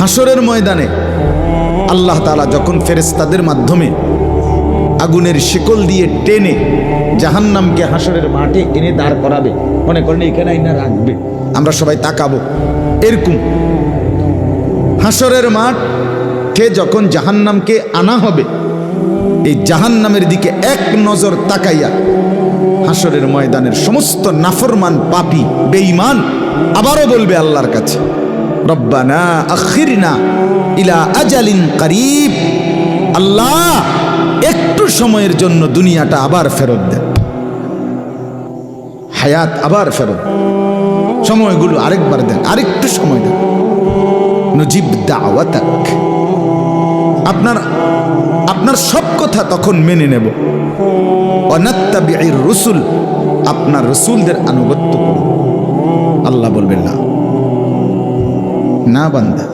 হাসরের ময়দানে আল্লাহ তাআলা যখন ফেরেশতাদের মাধ্যমে আগুনের শিকল দিয়ে টেনে জাহান্নামকে হাসরের মাঠে এনে দাঁড় করাবে, মনে করেন এখানে আইনা রাখবে, আমরা সবাই তাকাবো, এরকম হাসরের মাঠে যখন জাহান্নামকে আনা হবে, এই জাহান্নামের দিকে এক নজর তাকাইয়া হাসরের ময়দানের সমস্ত নাফরমান পাপী বেঈমান আবারও বলবে আল্লাহর কাছে, রব্বানা আখিরনা ইলা আজালিন করিব, আল্লাহ একটু সময়ের জন্য দুনিয়াটা আবার ফেরত দেন, হায়াত আবার ফেরত, সময়গুলো আরেকবার দেন, আরেকটু সময় দেন, নজিব দাওয়াতাক, আপনার সব কথা তখন মেনে নেব, ওয়ানাত্তাবিউর রুসুল, আপনার রসুলদের আনুগত্য করব। আল্লাহ বলবেন না, না বান্দা।